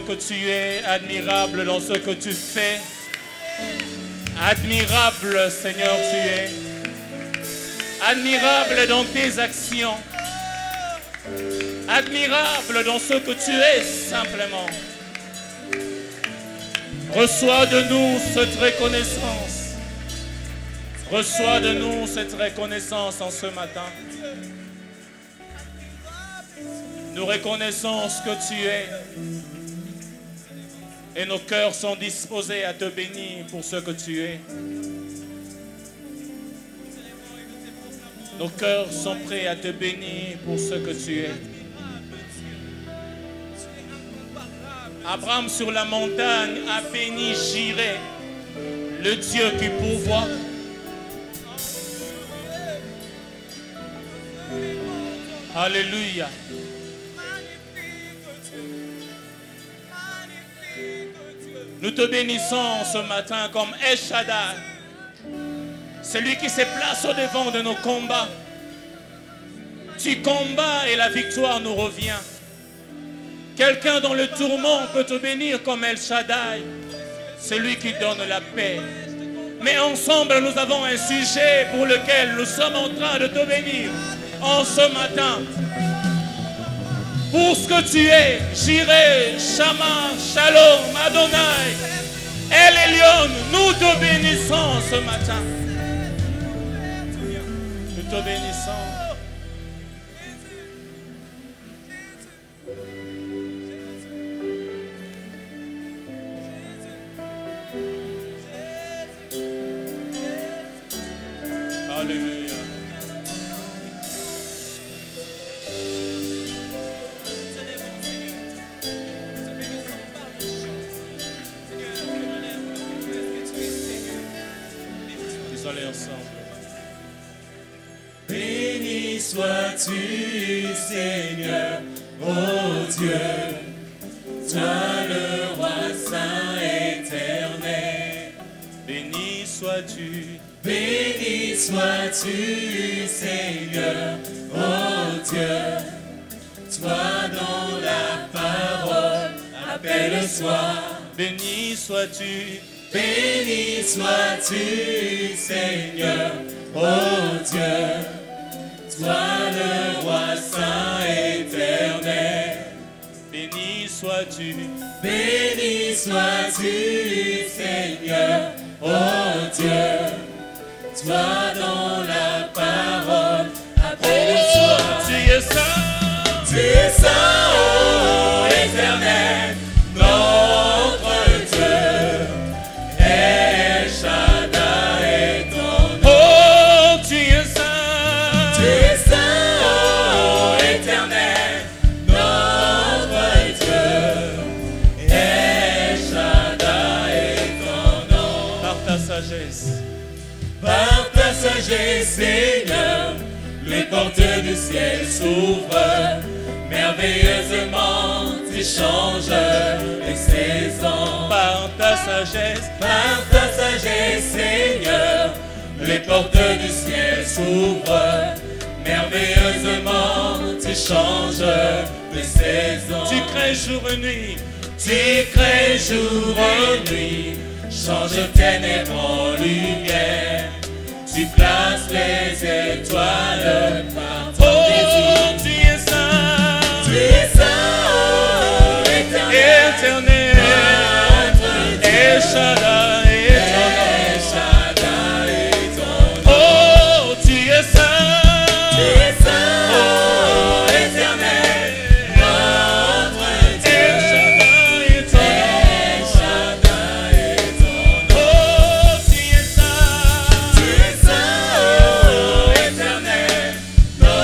que tu es, admirable dans ce que tu fais. Admirable, Seigneur, tu es. Admirable dans tes actions. Admirable dans ce que tu es, simplement. Reçois de nous cette reconnaissance. Reçois de nous cette reconnaissance en ce matin. Nous reconnaissons ce que tu es. Et nos cœurs sont disposés à te bénir pour ce que tu es. Nos cœurs sont prêts à te bénir pour ce que tu es. Abraham sur la montagne a béni Jireh, le Dieu qui pourvoit. Alléluia. Nous te bénissons ce matin comme El Shaddai, celui qui se place au devant de nos combats. Tu combats et la victoire nous revient. Quelqu'un dans le tourment peut te bénir comme El Shaddai, celui qui donne la paix. Mais ensemble, nous avons un sujet pour lequel nous sommes en train de te bénir en ce matin. Pour ce que tu es, Jireh, Shama, Shalom, Adonai, El Elyon, nous te bénissons ce matin. Nous te bénissons. Alléluia. Allez ensemble. Béni sois-tu, Seigneur, ô Dieu, toi le roi saint éternel. Béni sois-tu. Béni sois-tu, Seigneur, ô Dieu, toi dont la parole appelle le soir. Béni sois-tu. Béni sois-tu, Seigneur, ô Dieu, toi le roi saint éternel. Béni sois-tu. Béni sois-tu, Seigneur, ô Dieu, toi dont la parole appelle le soir. Tu es saint. Tu es saint, ô éternel, notre Dieu. El Shaddai est ton nom. Oh, tu es saint. Tu es saint, ô éternel, notre Dieu. El Shaddai est ton nom. Par ta sagesse. Par ta sagesse, Seigneur, les portes du ciel s'ouvrent. Merveilleusement, tu changes les saisons. Par ta sagesse. Par ta sagesse, Seigneur, les portes du ciel s'ouvrent. Merveilleusement, tu changes les saisons. Tu crées jour et nuit. Tu crées jour et nuit, change ténèbres en lumière. Tu places les étoiles par ton Oh, désir. tu es saint. Tu es saint, ô éternel, Éternel. notre Dieu. El Shaddai est ton El nom. Shaddai est ton nom. Oh, tu es saint. Tu es saint, ô éternel, notre Dieu. El Shaddai est ton El nom. Shaddai est ton nom. Oh, tu es saint. Tu es saint, ô éternel, notre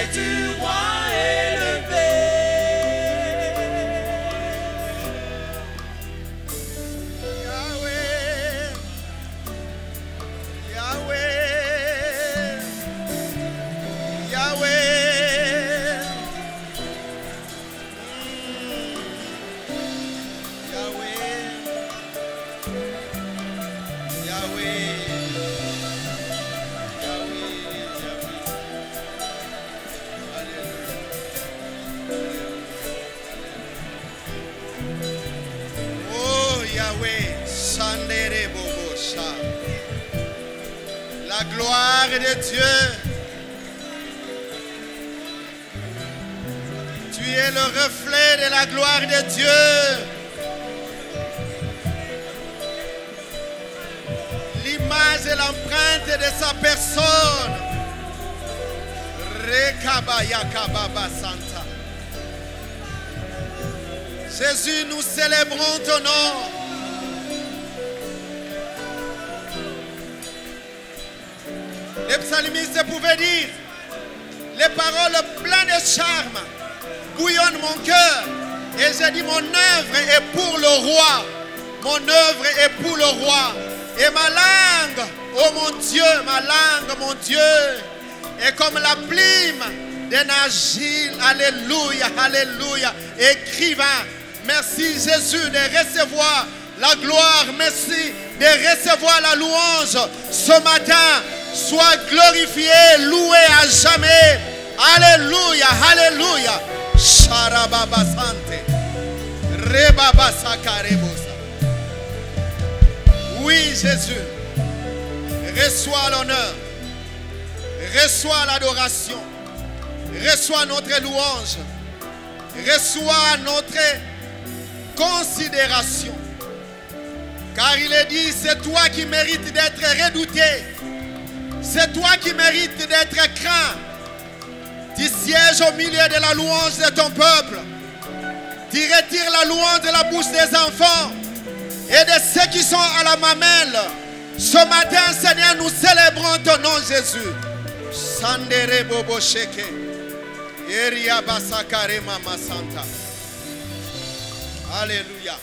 du roi élevé. Yahweh, Yahweh, Yahweh. La gloire de Dieu. Tu es le reflet de la gloire de Dieu. L'image et l'empreinte de sa personne. Rekaba Santa. Jésus, nous célébrons ton nom. Les psalmistes pouvaient dire, les paroles pleines de charme bouillonnent mon cœur. Et j'ai dit, mon œuvre est pour le roi. Mon œuvre est pour le roi. Et ma langue, oh mon Dieu, mon Dieu, est comme la plume d'un agile. Alléluia, alléluia. Écrivain, merci Jésus de recevoir la gloire. Merci de recevoir la louange ce matin. Sois glorifié, loué à jamais. Alléluia, alléluia. Sharababa Sante. Rebaba Sakarebosa. Oui, Jésus. Reçois l'honneur. Reçois l'adoration. Reçois notre louange. Reçois notre considération. Car il est dit, c'est toi qui mérites d'être redouté. C'est toi qui mérites d'être craint. Tu sièges au milieu de la louange de ton peuple. Tu retires la louange de la bouche des enfants et de ceux qui sont à la mamelle. Ce matin, Seigneur, nous célébrons ton nom, Jésus. Sandere Bobo Sheke. Eria Basakare Mama Santa. Alléluia.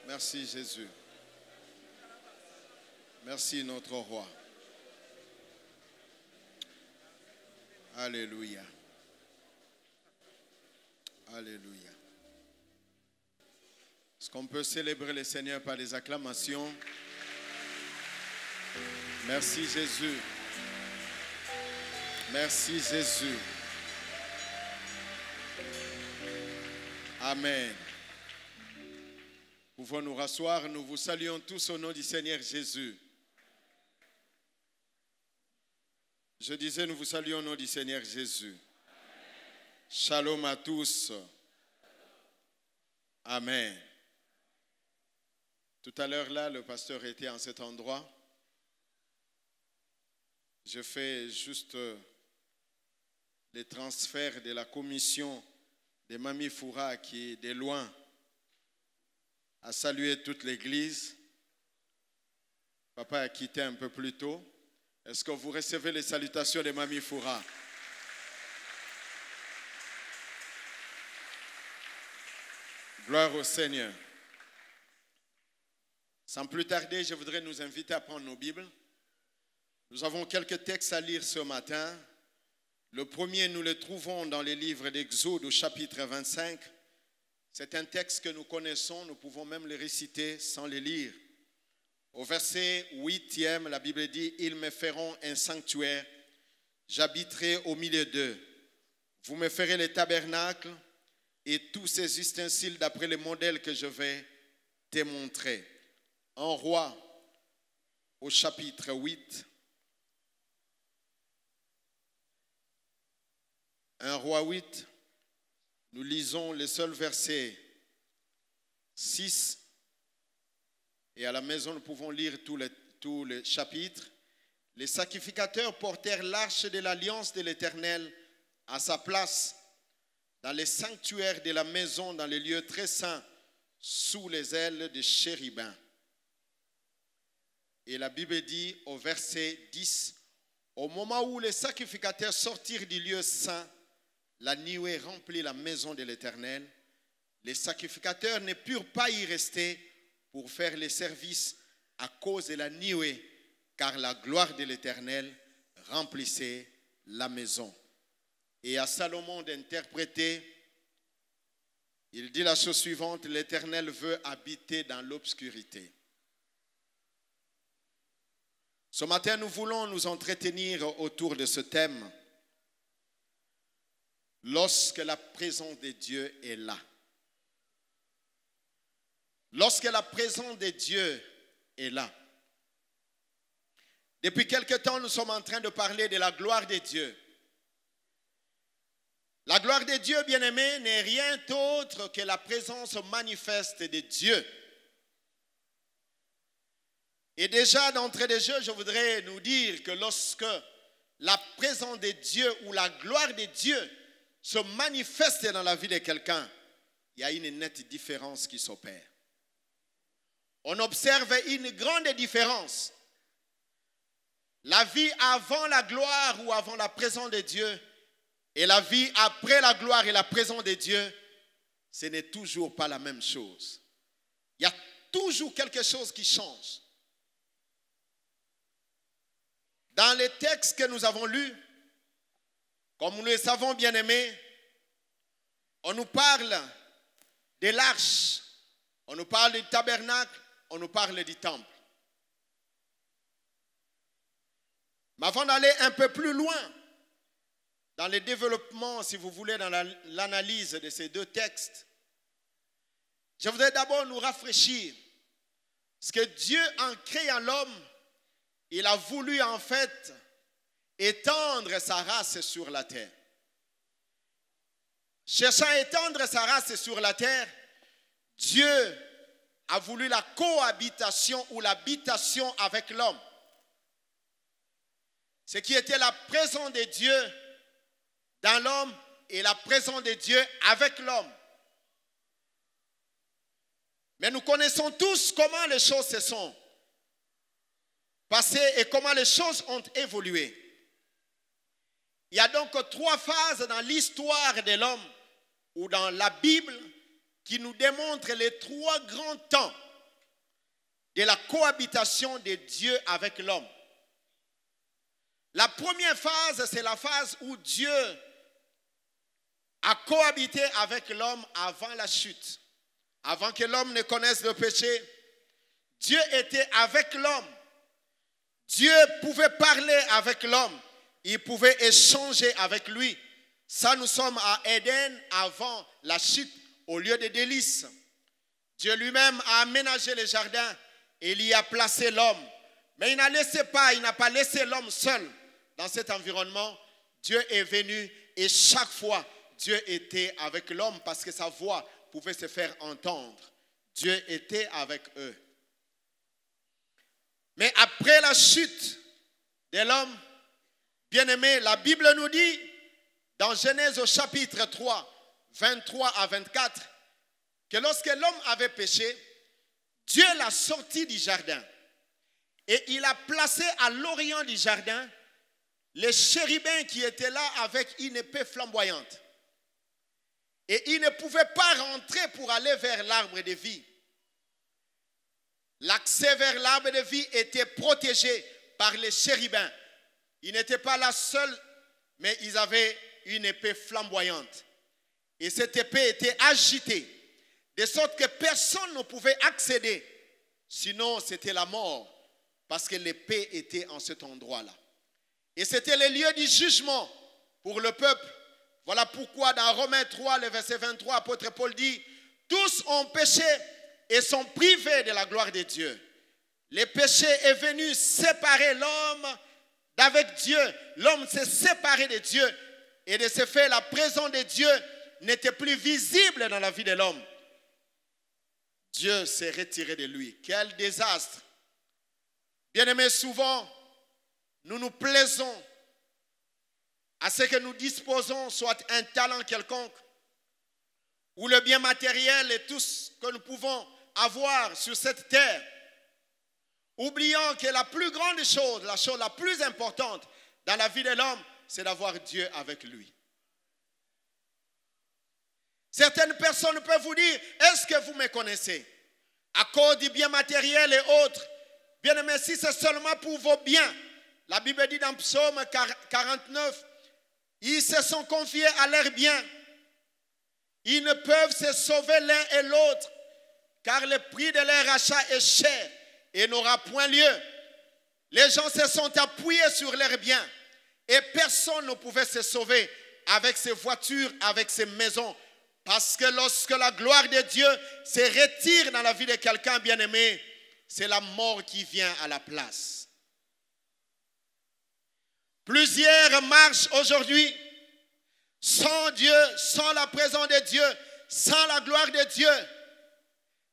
Merci Jésus. Merci notre roi. Alléluia. Alléluia. Est-ce qu'on peut célébrer le Seigneur par des acclamations? Merci Jésus. Merci Jésus. Amen. Pouvons nous rasseoir, nous vous saluons tous au nom du Seigneur Jésus. Je disais, nous vous saluons au nom du Seigneur Jésus. Shalom à tous. Amen. Tout à l'heure là, le pasteur était en cet endroit. Je fais juste les transferts de la commission de Mami Foura qui est de loin a salué toute l'église. Papa a quitté un peu plus tôt. Est-ce que vous recevez les salutations de Mami Foura? Gloire au Seigneur. Sans plus tarder, je voudrais nous inviter à prendre nos Bibles. Nous avons quelques textes à lire ce matin. Le premier, nous le trouvons dans les livres d'Exode au chapitre 25. C'est un texte que nous connaissons, nous pouvons même le réciter sans le lire. Au verset 8e, la Bible dit « Ils me feront un sanctuaire, j'habiterai au milieu d'eux. Vous me ferez les tabernacles et tous ces ustensiles d'après le modèle que je vais te montrer. » En Roi, au chapitre 8, 1 Roi 8, nous lisons les seuls versets 6 et à la maison nous pouvons lire tout le chapitre. Les sacrificateurs portèrent l'arche de l'alliance de l'Éternel à sa place dans les sanctuaires de la maison, dans les lieux très saints, sous les ailes des chérubins. Et la Bible dit au verset 10, au moment où les sacrificateurs sortirent du lieu saint, la nuée remplit la maison de l'Éternel. Les sacrificateurs ne purent pas y rester pour faire les services à cause de la nuée, car la gloire de l'Éternel remplissait la maison. Et à Salomon d'interpréter, il dit la chose suivante, l'Éternel veut habiter dans l'obscurité. Ce matin, nous voulons nous entretenir autour de ce thème. Lorsque la présence de Dieu est là. Lorsque la présence de Dieu est là. Depuis quelque temps, nous sommes en train de parler de la gloire de Dieu. La gloire de Dieu, bien-aimé, n'est rien d'autre que la présence manifeste de Dieu. Et déjà, d'entrée de jeu, je voudrais nous dire que lorsque la présence de Dieu ou la gloire de Dieu se manifeste dans la vie de quelqu'un, il y a une nette différence qui s'opère. On observe une grande différence. La vie avant la gloire ou avant la présence de Dieu et la vie après la gloire et la présence de Dieu, ce n'est toujours pas la même chose. Il y a toujours quelque chose qui change. Dans les textes que nous avons lus, comme nous le savons bien aimés, on nous parle de l'arche, on nous parle du tabernacle, on nous parle du temple. Mais avant d'aller un peu plus loin dans le développement, si vous voulez, dans l'analyse de ces deux textes, je voudrais d'abord nous rafraîchir. Parce que Dieu, en créant l'homme, il a voulu en fait étendre sa race sur la terre. Cherchant à étendre sa race sur la terre, Dieu a voulu la cohabitation ou l'habitation avec l'homme. Ce qui était la présence de Dieu dans l'homme et la présence de Dieu avec l'homme. Mais nous connaissons tous comment les choses se sont passées et comment les choses ont évolué. Il y a donc 3 phases dans l'histoire de l'homme ou dans la Bible qui nous démontrent les 3 grands temps de la cohabitation de Dieu avec l'homme. La première phase, c'est la phase où Dieu a cohabité avec l'homme avant la chute. Avant que l'homme ne connaisse le péché, Dieu était avec l'homme. Dieu pouvait parler avec l'homme. Il pouvait échanger avec lui. Ça, nous sommes à Éden avant la chute, au lieu de délices. Dieu lui-même a aménagé le jardin et il y a placé l'homme. Mais il n'a pas laissé l'homme seul dans cet environnement. Dieu est venu et chaque fois, Dieu était avec l'homme parce que sa voix pouvait se faire entendre. Dieu était avec eux. Mais après la chute de l'homme, Bien-aimés, la Bible nous dit, dans Genèse au chapitre 3, 23 à 24, que lorsque l'homme avait péché, Dieu l'a sorti du jardin. Et il a placé à l'orient du jardin les chérubins qui étaient là avec une épée flamboyante. Et ils ne pouvaient pas rentrer pour aller vers l'arbre de vie. L'accès vers l'arbre de vie était protégé par les chérubins. Ils n'étaient pas là seuls, mais ils avaient une épée flamboyante. Et cette épée était agitée, de sorte que personne ne pouvait accéder. Sinon, c'était la mort, parce que l'épée était en cet endroit-là. Et c'était le lieu du jugement pour le peuple. Voilà pourquoi dans Romains 3, le verset 23, l'apôtre Paul dit, « Tous ont péché et sont privés de la gloire de Dieu. » Le péché est venu séparer l'homme d'avec Dieu. L'homme s'est séparé de Dieu. Et de ce fait, la présence de Dieu n'était plus visible dans la vie de l'homme. Dieu s'est retiré de lui. Quel désastre! Bien-aimés, souvent, nous nous plaisons à ce que nous disposons, soit un talent quelconque, ou le bien matériel et tout ce que nous pouvons avoir sur cette terre, oubliant que la plus grande chose, la chose la plus importante dans la vie de l'homme, c'est d'avoir Dieu avec lui. Certaines personnes peuvent vous dire, est-ce que vous me connaissez? À cause du bien matériel et autres. Bien aimé, si c'est seulement pour vos biens, la Bible dit dans Psaume 49, ils se sont confiés à leurs biens. Ils ne peuvent se sauver l'un et l'autre, car le prix de leur achat est cher et n'aura point lieu. Les gens se sont appuyés sur leurs biens et personne ne pouvait se sauver avec ses voitures, avec ses maisons. Parce que lorsque la gloire de Dieu se retire dans la vie de quelqu'un bien-aimé, c'est la mort qui vient à la place. Plusieurs marchent aujourd'hui sans Dieu, sans la présence de Dieu, sans la gloire de Dieu.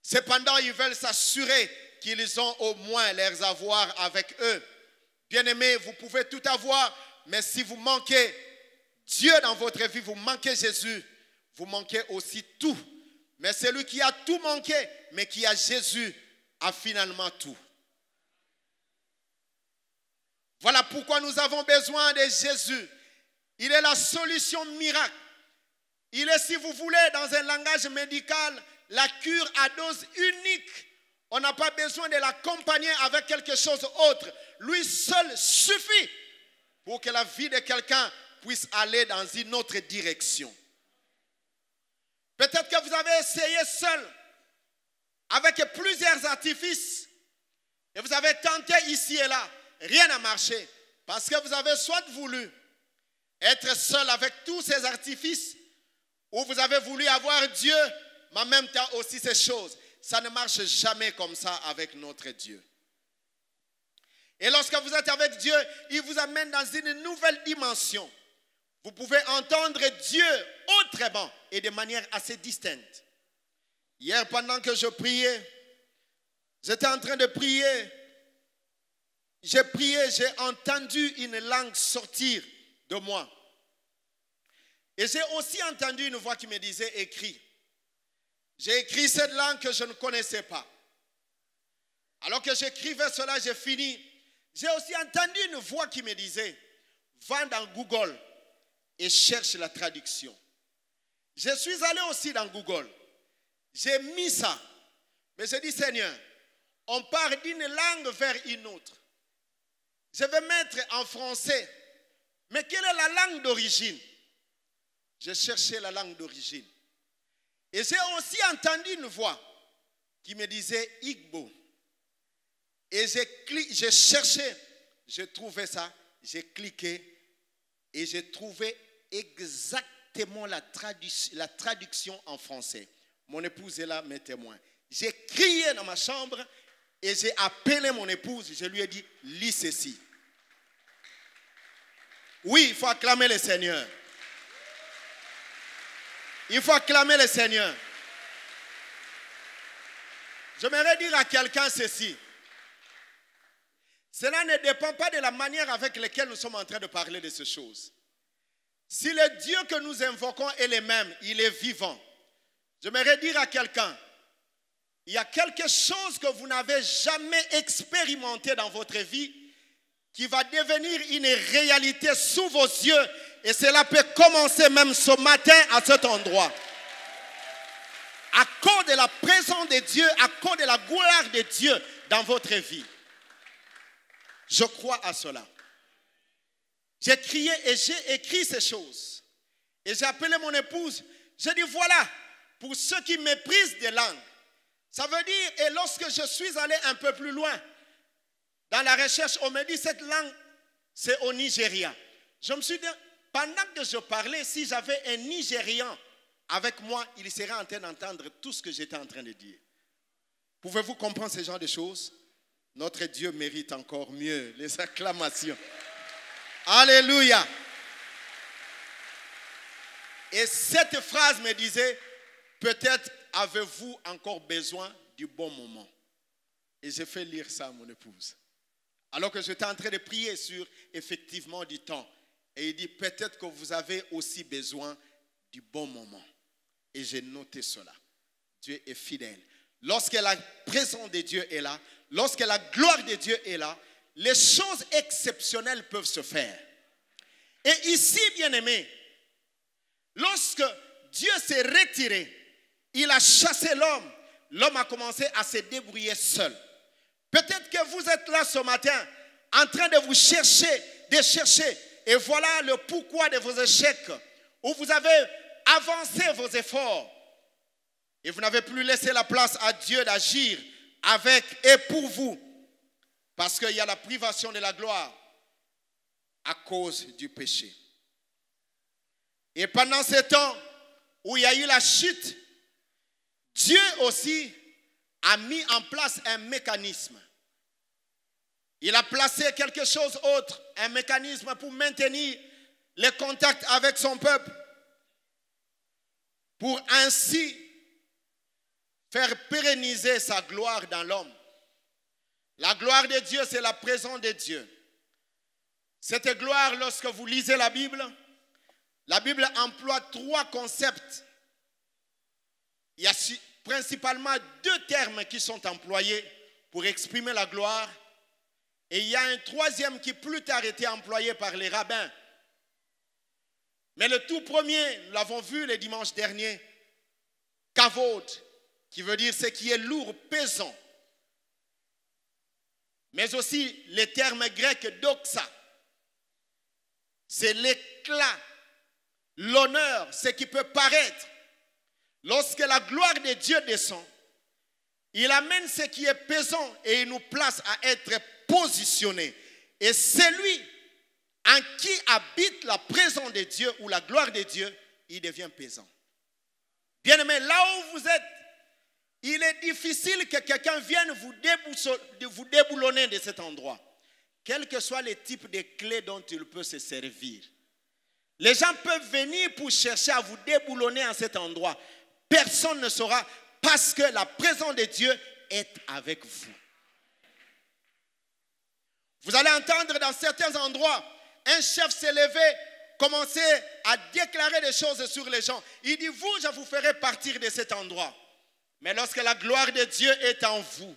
Cependant, ils veulent s'assurer qu'ils ont au moins leurs avoirs avec eux. Bien-aimés, vous pouvez tout avoir, mais si vous manquez Dieu dans votre vie, vous manquez Jésus, vous manquez aussi tout. Mais celui qui a tout manqué, mais qui a Jésus, a finalement tout. Voilà pourquoi nous avons besoin de Jésus. Il est la solution miracle. Il est, si vous voulez, dans un langage médical, la cure à dose unique. On n'a pas besoin de l'accompagner avec quelque chose d'autre. Lui seul suffit pour que la vie de quelqu'un puisse aller dans une autre direction. Peut-être que vous avez essayé seul, avec plusieurs artifices, et vous avez tenté ici et là. Rien n'a marché, parce que vous avez soit voulu être seul avec tous ces artifices, ou vous avez voulu avoir Dieu, mais en même temps aussi ces choses. Ça ne marche jamais comme ça avec notre Dieu. Et lorsque vous êtes avec Dieu, il vous amène dans une nouvelle dimension. Vous pouvez entendre Dieu autrement et de manière assez distincte. Hier, pendant que je priais, j'étais en train de prier. J'ai prié, j'ai entendu une langue sortir de moi. Et j'ai aussi entendu une voix qui me disait écris. J'ai écrit cette langue que je ne connaissais pas. Alors que j'écrivais cela, j'ai fini. J'ai aussi entendu une voix qui me disait va dans Google et cherche la traduction. Je suis allé aussi dans Google. J'ai mis ça. Mais j'ai dit Seigneur, on part d'une langue vers une autre. Je vais mettre en français. Mais quelle est la langue d'origine? J'ai cherché la langue d'origine. Et j'ai aussi entendu une voix qui me disait Igbo. Et j'ai cherché, j'ai trouvé ça, j'ai cliqué et j'ai trouvé exactement la traduction en français. Mon épouse est là, mes témoins. J'ai crié dans ma chambre et j'ai appelé mon épouse. Je lui ai dit, lis ceci. Oui, il faut acclamer le Seigneur. Il faut acclamer le Seigneur. J'aimerais dire à quelqu'un ceci. Cela ne dépend pas de la manière avec laquelle nous sommes en train de parler de ces choses. Si le Dieu que nous invoquons est le même, il est vivant. J'aimerais dire à quelqu'un, il y a quelque chose que vous n'avez jamais expérimenté dans votre vie qui va devenir une réalité sous vos yeux et cela peut commencer même ce matin à cet endroit. À cause de la présence de Dieu, à cause de la gloire de Dieu dans votre vie. Je crois à cela. J'ai crié et j'ai écrit ces choses. Et j'ai appelé mon épouse. J'ai dit voilà, pour ceux qui méprisent des langues. Ça veut dire, et lorsque je suis allé un peu plus loin, dans la recherche, on me dit cette langue, c'est au Nigeria. Je me suis dit, pendant que je parlais, si j'avais un Nigérian avec moi, il serait en train d'entendre tout ce que j'étais en train de dire. Pouvez-vous comprendre ce genre de choses? Notre Dieu mérite encore mieux les acclamations. Alléluia. Et cette phrase me disait, peut-être avez-vous encore besoin du bon moment. Et j'ai fait lire ça à mon épouse. Alors que j'étais en train de prier sur effectivement du temps. Et il dit, peut-être que vous avez aussi besoin du bon moment. Et j'ai noté cela. Dieu est fidèle. Lorsque la présence de Dieu est là, lorsque la gloire de Dieu est là, les choses exceptionnelles peuvent se faire. Et ici, bien-aimés, lorsque Dieu s'est retiré, il a chassé l'homme, l'homme a commencé à se débrouiller seul. Peut-être que vous êtes là ce matin en train de vous chercher, et voilà le pourquoi de vos échecs, où vous avez avancé vos efforts, et vous n'avez plus laissé la place à Dieu d'agir avec et pour vous, parce qu'il y a la privation de la gloire à cause du péché. Et pendant ce temps où il y a eu la chute, Dieu aussi a mis en place un mécanisme. Il a placé quelque chose d'autre, un mécanisme pour maintenir les contacts avec son peuple, pour ainsi faire pérenniser sa gloire dans l'homme. La gloire de Dieu, c'est la présence de Dieu. Cette gloire, lorsque vous lisez la Bible emploie 3 concepts. Il y a principalement 2 termes qui sont employés pour exprimer la gloire. Et il y a un 3e qui plus tard été employé par les rabbins. Mais le tout premier, nous l'avons vu le dimanche dernier, kavod, qui veut dire ce qui est lourd, pesant. Mais aussi le terme grec doxa. C'est l'éclat, l'honneur, ce qui peut paraître. Lorsque la gloire de Dieu descend, il amène ce qui est pesant et il nous place à être positionnés. Et celui en qui habite la présence de Dieu ou la gloire de Dieu, il devient pesant. Bien-aimé, là où vous êtes, il est difficile que quelqu'un vienne vous déboulonner de cet endroit. Quel que soit le type de clé dont il peut se servir. Les gens peuvent venir pour chercher à vous déboulonner à cet endroit. Personne ne saura parce que la présence de Dieu est avec vous. Vous allez entendre dans certains endroits, un chef s'est levé, commencer à déclarer des choses sur les gens. Il dit, vous, je vous ferai partir de cet endroit. Mais lorsque la gloire de Dieu est en vous,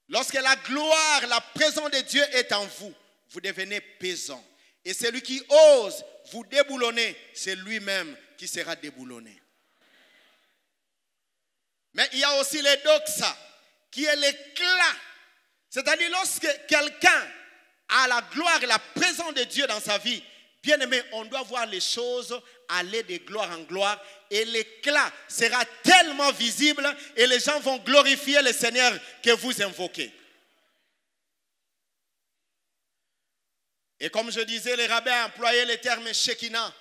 lorsque la gloire, la présence de Dieu est en vous, vous devenez pesant. Et celui qui ose vous déboulonner, c'est lui-même qui sera déboulonné. Mais il y a aussi le doxa, qui est l'éclat. C'est-à-dire lorsque quelqu'un a la gloire et la présence de Dieu dans sa vie, bien aimé, on doit voir les choses aller de gloire en gloire et l'éclat sera tellement visible et les gens vont glorifier le Seigneur que vous invoquez. Et comme je disais, les rabbins employaient le terme Shekinah.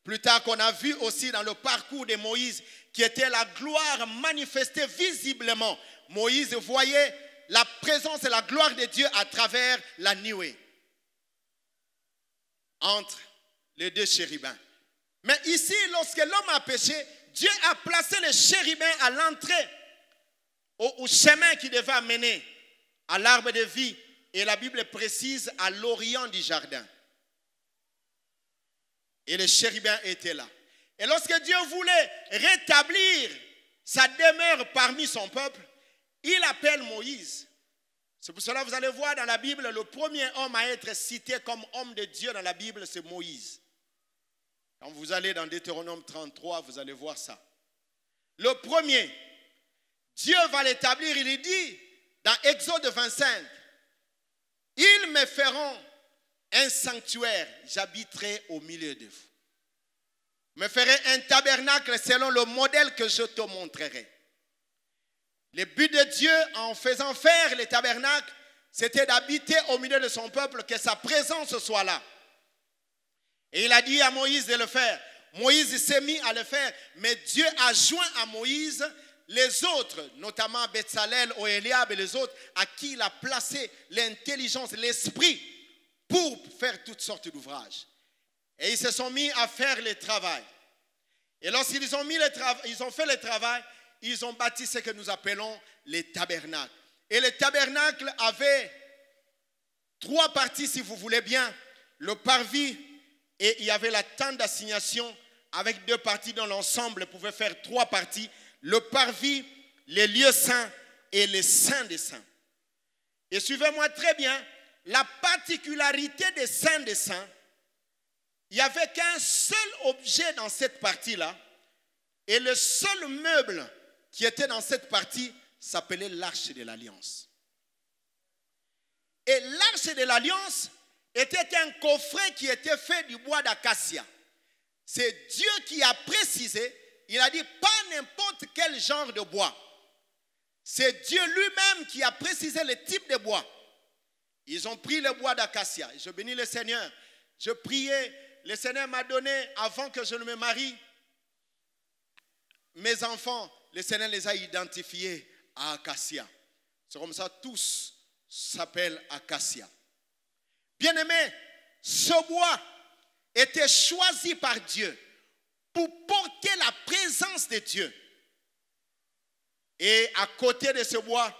Plus tard qu'on a vu aussi dans le parcours de Moïse qui était la gloire manifestée visiblement. Moïse voyait la présence et la gloire de Dieu à travers la nuée. Entre les 2 chérubins. Mais ici, lorsque l'homme a péché, Dieu a placé les chérubins à l'entrée, au chemin qui devait amener à l'arbre de vie et la Bible précise à l'orient du jardin. Et les chérubins étaient là. Et lorsque Dieu voulait rétablir sa demeure parmi son peuple, il appelle Moïse. C'est pour cela que vous allez voir dans la Bible, le premier homme à être cité comme homme de Dieu dans la Bible, c'est Moïse. Quand vous allez dans Deutéronome 33, vous allez voir ça. Le premier, Dieu va l'établir, il dit dans Exode 25, « Ils me feront un sanctuaire, j'habiterai au milieu de vous. Me ferai un tabernacle selon le modèle que je te montrerai. » Le but de Dieu en faisant faire les tabernacles, c'était d'habiter au milieu de son peuple, que sa présence soit là. Et il a dit à Moïse de le faire. Moïse s'est mis à le faire, mais Dieu a joint à Moïse les autres, notamment Betsalel, Oholiab et les autres, à qui il a placé l'intelligence, l'esprit pour faire toutes sortes d'ouvrages. Et ils se sont mis à faire le travail. Et lorsqu'ils ont fait le travail, ils ont bâti ce que nous appelons les tabernacles. Et les tabernacles avaient 3 parties, si vous voulez bien. Le parvis, et il y avait la tente d'assignation avec 2 parties dans l'ensemble pouvait faire 3 parties. Le parvis, les lieux saints et les saints des saints. Et suivez-moi très bien, la particularité des saints des saints, il n'y avait qu'un seul objet dans cette partie-là, et le seul meuble qui était dans cette partie s'appelait l'arche de l'alliance. Et l'arche de l'alliance était un coffret qui était fait du bois d'acacia. C'est Dieu qui a précisé, il a dit pas n'importe quel genre de bois. C'est Dieu lui-même qui a précisé le type de bois. Ils ont pris le bois d'acacia. Je bénis le Seigneur. Je priais, le Seigneur m'a donné, avant que je ne me marie, mes enfants, le Seigneur les a identifiés à acacia. C'est comme ça, tous s'appellent acacia. Bien-aimés, ce bois était choisi par Dieu pour porter la présence de Dieu. Et à côté de ce bois,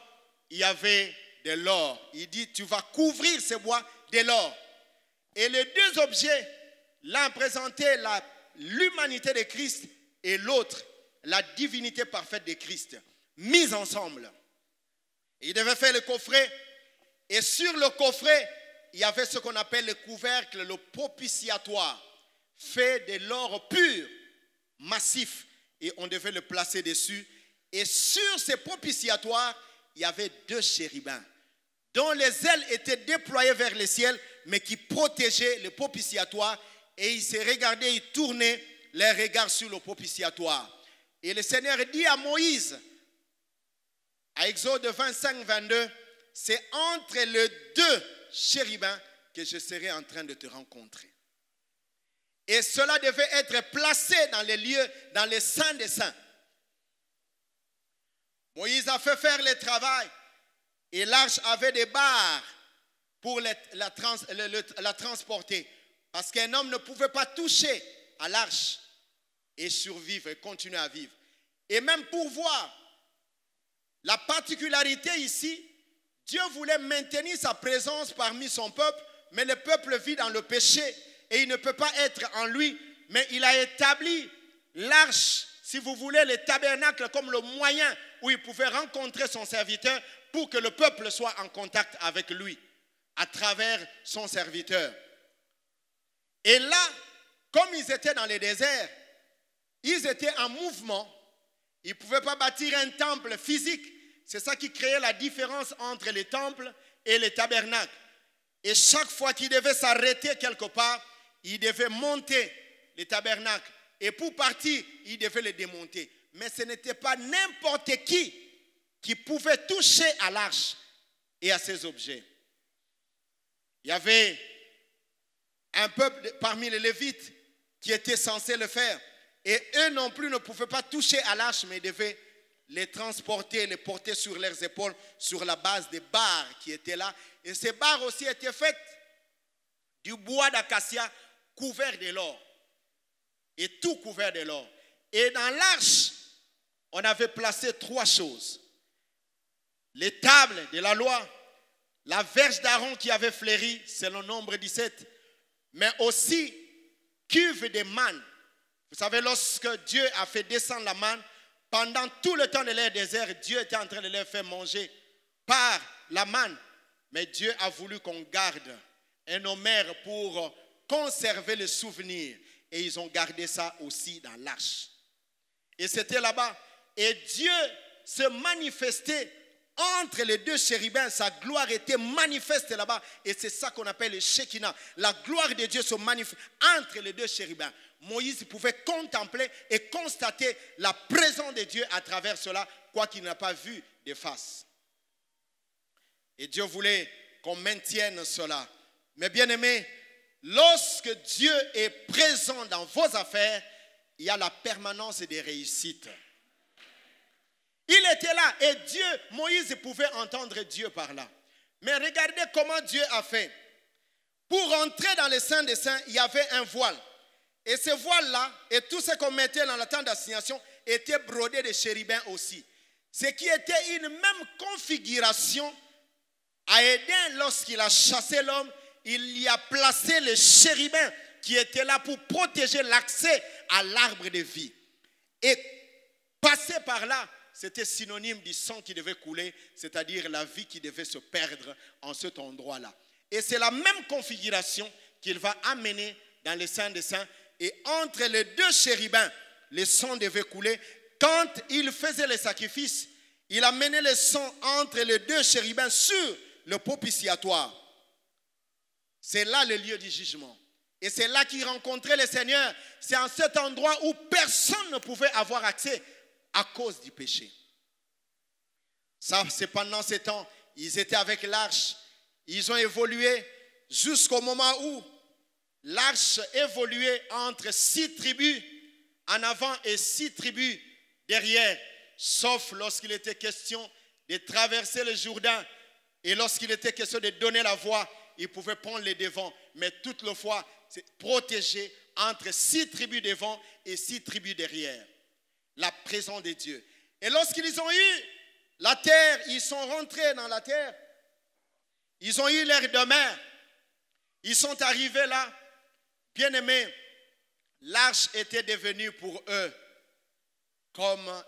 il y avait de l'or. Il dit, tu vas couvrir ce bois de l'or. Et les 2 objets, l'un présentait l'humanité de Christ et l'autre, la divinité parfaite de Christ, mis ensemble. Et il devait faire le coffret. Et sur le coffret, il y avait ce qu'on appelle le couvercle, le propitiatoire, fait de l'or pur, massif. Et on devait le placer dessus. Et sur ce propitiatoire, il y avait 2 chérubins, dont les ailes étaient déployées vers le ciel, mais qui protégeaient le propitiatoire. Et ils se regardaient, ils tournaient les regards sur le propitiatoire. Et le Seigneur dit à Moïse, à Exode 25-22, c'est entre les 2 chérubins que je serai en train de te rencontrer. Et cela devait être placé dans les lieux, dans les saints des saints. Moïse a fait faire le travail et l'arche avait des barres pour la transporter. Parce qu'un homme ne pouvait pas toucher à l'arche et survivre et continuer à vivre. Et même pour voir la particularité ici, Dieu voulait maintenir sa présence parmi son peuple, mais le peuple vit dans le péché et il ne peut pas être en lui. Mais il a établi l'arche, si vous voulez, le tabernacle comme le moyen où il pouvait rencontrer son serviteur pour que le peuple soit en contact avec lui à travers son serviteur. Et là, comme ils étaient dans le désert, ils étaient en mouvement. Ils ne pouvaient pas bâtir un temple physique. C'est ça qui créait la différence entre les temples et les tabernacles. Et chaque fois qu'ils devaient s'arrêter quelque part, ils devaient monter les tabernacles. Et pour partir, ils devaient les démonter. Mais ce n'était pas n'importe qui pouvait toucher à l'arche et à ses objets. Il y avait un peuple parmi les Lévites qui était censé le faire. Et eux non plus ne pouvaient pas toucher à l'arche, mais ils devaient les transporter, les porter sur leurs épaules, sur la base des barres qui étaient là. Et ces barres aussi étaient faites du bois d'acacia couvert de l'or. Et tout couvert de l'or. Et dans l'arche, on avait placé 3 choses. Les tables de la loi, la verge d'Aaron qui avait fleuri, c'est le nombre 17, mais aussi cuve de manne. Vous savez, lorsque Dieu a fait descendre la manne, pendant tout le temps de leur désert, Dieu était en train de leur faire manger par la manne. Mais Dieu a voulu qu'on garde un homère pour conserver le souvenir. Et ils ont gardé ça aussi dans l'arche. Et c'était là-bas. Et Dieu se manifestait entre les deux chérubins. Sa gloire était manifeste là-bas. Et c'est ça qu'on appelle le Shekinah. La gloire de Dieu se manifeste entre les deux chérubins. Moïse pouvait contempler et constater la présence de Dieu à travers cela, quoiqu'il n'a pas vu de face. Et Dieu voulait qu'on maintienne cela. Mais bien aimé, lorsque Dieu est présent dans vos affaires, il y a la permanence des réussites. Il était là et Dieu, Moïse pouvait entendre Dieu par là. Mais regardez comment Dieu a fait. Pour entrer dans le Saint des Saints, il y avait un voile. Et ce voile-là, et tout ce qu'on mettait dans la tente d'assignation, était brodé de chérubins aussi. Ce qui était une même configuration. À Éden, lorsqu'il a chassé l'homme, il y a placé les chérubins qui étaient là pour protéger l'accès à l'arbre de vie. Et passer par là, c'était synonyme du sang qui devait couler, c'est-à-dire la vie qui devait se perdre en cet endroit-là. Et c'est la même configuration qu'il va amener dans le Saint des Saints. Et entre les deux chérubins, le sang devait couler. Quand il faisait les sacrifices, il amenait le sang entre les deux chérubins sur le propitiatoire. C'est là le lieu du jugement. Et c'est là qu'il rencontrait le Seigneur. C'est en cet endroit où personne ne pouvait avoir accès à cause du péché. Ça, c'est pendant ce temps, ils étaient avec l'arche. Ils ont évolué jusqu'au moment où l'arche évoluait entre 6 tribus en avant et 6 tribus derrière. Sauf lorsqu'il était question de traverser le Jourdain. Et lorsqu'il était question de donner la voix, il pouvait prendre les devants. Mais toute la fois, c'est protégé entre 6 tribus devant et 6 tribus derrière. La présence de Dieu. Et lorsqu'ils ont eu la terre, ils sont rentrés dans la terre. Ils ont eu l'air demeure. Ils sont arrivés là. Bien aimés, l'arche était devenue pour eux comme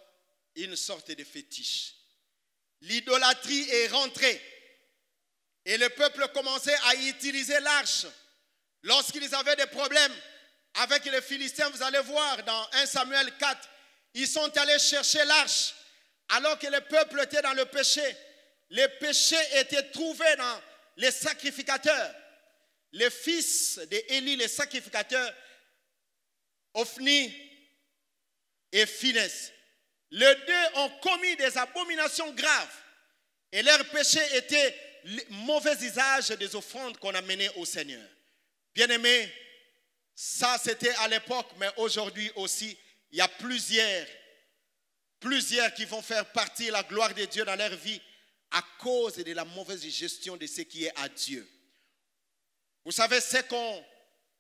une sorte de fétiche. L'idolâtrie est rentrée. Et le peuple commençait à utiliser l'arche. Lorsqu'ils avaient des problèmes avec les Philistins, vous allez voir dans 1 Samuel 4, ils sont allés chercher l'arche. Alors que le peuple était dans le péché, le péché était trouvé dans les sacrificateurs. Les fils d'Élie, les sacrificateurs, Ophni et Phinehas. Les deux ont commis des abominations graves. Et leur péché était le mauvais usage des offrandes qu'on a menées au Seigneur. Bien-aimés, ça c'était à l'époque, mais aujourd'hui aussi, il y a plusieurs qui vont faire partie de la gloire de Dieu dans leur vie à cause de la mauvaise gestion de ce qui est à Dieu. Vous savez, ce qu'on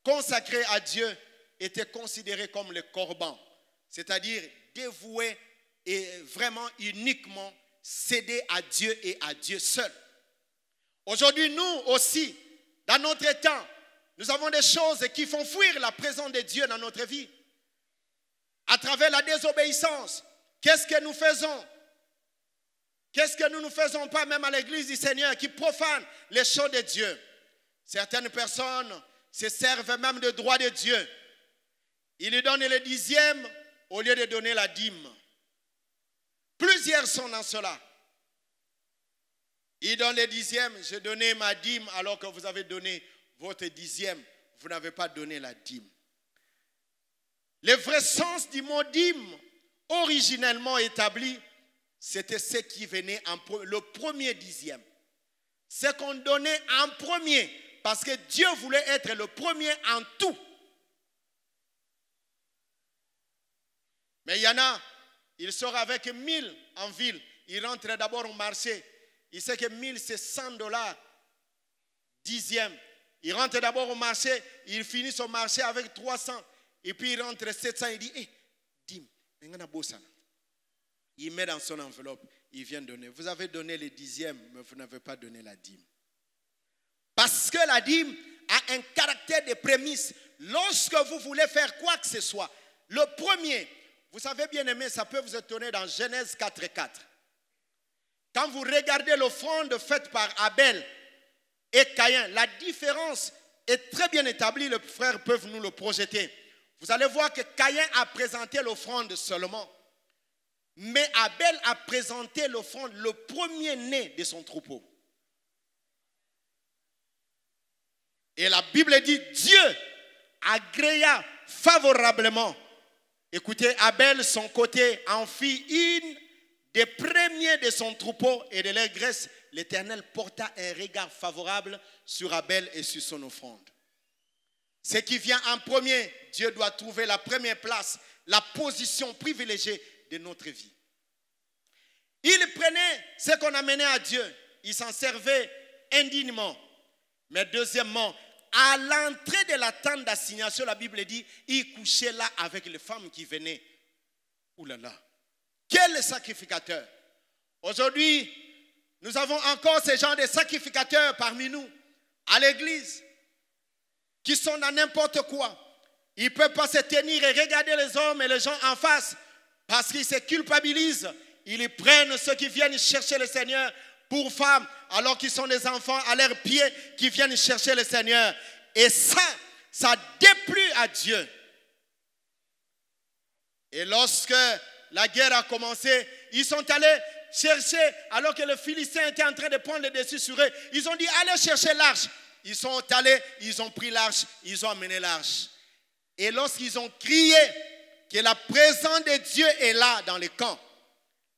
consacrait à Dieu était considéré comme le corban, c'est-à-dire dévoué et vraiment uniquement cédé à Dieu et à Dieu seul. Aujourd'hui, nous aussi, dans notre temps, nous avons des choses qui font fuir la présence de Dieu dans notre vie. À travers la désobéissance, qu'est-ce que nous faisons? Qu'est-ce que nous ne faisons pas même à l'église du Seigneur qui profane les choses de Dieu? Certaines personnes se servent même de droit de Dieu. Ils lui donnent le 10e au lieu de donner la dîme. Plusieurs sont dans cela. Ils donnent le 10e, j'ai donné ma dîme alors que vous avez donné votre 10e, vous n'avez pas donné la dîme. Le vrai sens du mot dîme, originellement établi, c'était ce qui venait le premier 10e. Ce qu'on donnait en premier, parce que Dieu voulait être le premier en tout. Mais il y en a, il sort avec 1000 en ville, il rentre d'abord au marché, il sait que 1000 c'est $100, 10e. Il rentre d'abord au marché, il finit son marché avec 300, et puis il rentre 700, il dit, hé, dîme, il met dans son enveloppe, il vient donner. Vous avez donné les 10e, mais vous n'avez pas donné la dîme. Parce que la dîme a un caractère de prémisse. Lorsque vous voulez faire quoi que ce soit, le premier, vous savez bien aimé, ça peut vous étonner dans Genèse 4:4. Quand vous regardez l'offrande faite par Abel et Caïn, la différence est très bien établie, les frères peuvent nous le projeter. Vous allez voir que Caïn a présenté l'offrande seulement. Mais Abel a présenté l'offrande, le premier-né de son troupeau. Et la Bible dit, Dieu agréa favorablement. Écoutez, Abel, son côté, en fit une des premiers de son troupeau et de leur graisse. L'Éternel porta un regard favorable sur Abel et sur son offrande. Ce qui vient en premier, Dieu doit trouver la première place, la position privilégiée de notre vie. Il prenait ce qu'on amenait à Dieu. Il s'en servait indignement. Mais deuxièmement, à l'entrée de la tente d'assignation, la Bible dit, il couchait là avec les femmes qui venaient. Ouh là là. Quel sacrificateur! Aujourd'hui, nous avons encore ce genre de sacrificateurs parmi nous, à l'église, qui sont dans n'importe quoi. Ils ne peuvent pas se tenir et regarder les hommes et les gens en face parce qu'ils se culpabilisent. Ils prennent ceux qui viennent chercher le Seigneur pour femmes alors qu'ils sont des enfants à leurs pieds qui viennent chercher le Seigneur. Et ça déplut à Dieu. Et lorsque la guerre a commencé, ils sont allés chercher, alors que les Philistins étaient en train de prendre le dessus sur eux, ils ont dit, allez chercher l'arche. Ils sont allés, ils ont pris l'arche, ils ont amené l'arche. Et lorsqu'ils ont crié que la présence de Dieu est là dans le camp,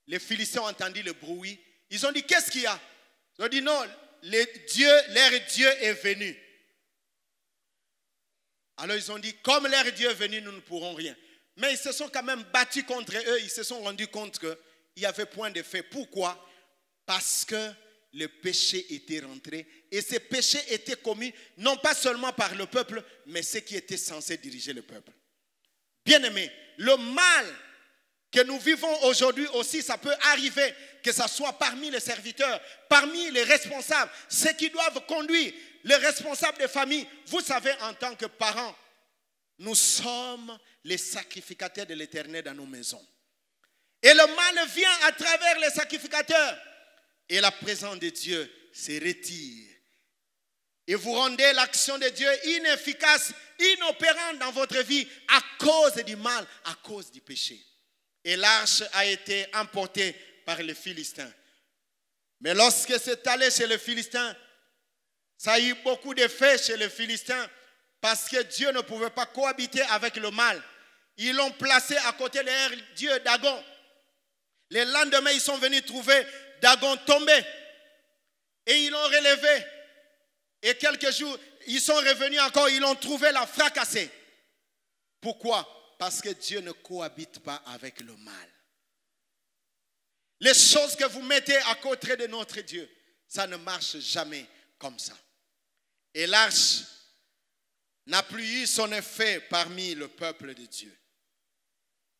les Philistins ont entendu le bruit. Ils ont dit, qu'est-ce qu'il y a? Ils ont dit, non, leur Dieu est venu. Alors ils ont dit, comme leur Dieu est venu, nous ne pourrons rien. Mais ils se sont quand même battus contre eux. Ils se sont rendus compte qu'il n'y avait point de fait. Pourquoi? Parce que le péché était rentré. Et ce péché était commis non pas seulement par le peuple, mais ceux qui étaient censés diriger le peuple. Bien-aimés, le mal que nous vivons aujourd'hui aussi, ça peut arriver que ça soit parmi les serviteurs, parmi les responsables, ceux qui doivent conduire, les responsables des familles. Vous savez, en tant que parents, nous sommes les sacrificateurs de l'Éternel dans nos maisons. Et le mal vient à travers les sacrificateurs. Et la présence de Dieu se retire. Et vous rendez l'action de Dieu inefficace, inopérante dans votre vie à cause du mal, à cause du péché. Et l'arche a été emportée par les Philistins. Mais lorsque c'est allé chez les Philistins, ça a eu beaucoup d'effets chez les Philistins parce que Dieu ne pouvait pas cohabiter avec le mal. Ils l'ont placé à côté de leur Dieu Dagon. Le lendemain, ils sont venus trouver Dagon tombé. Et ils l'ont relevé. Et quelques jours, ils sont revenus encore, ils l'ont trouvé là fracassé. Pourquoi? Parce que Dieu ne cohabite pas avec le mal. Les choses que vous mettez à côté de notre Dieu, ça ne marche jamais comme ça. Et l'arche n'a plus eu son effet parmi le peuple de Dieu.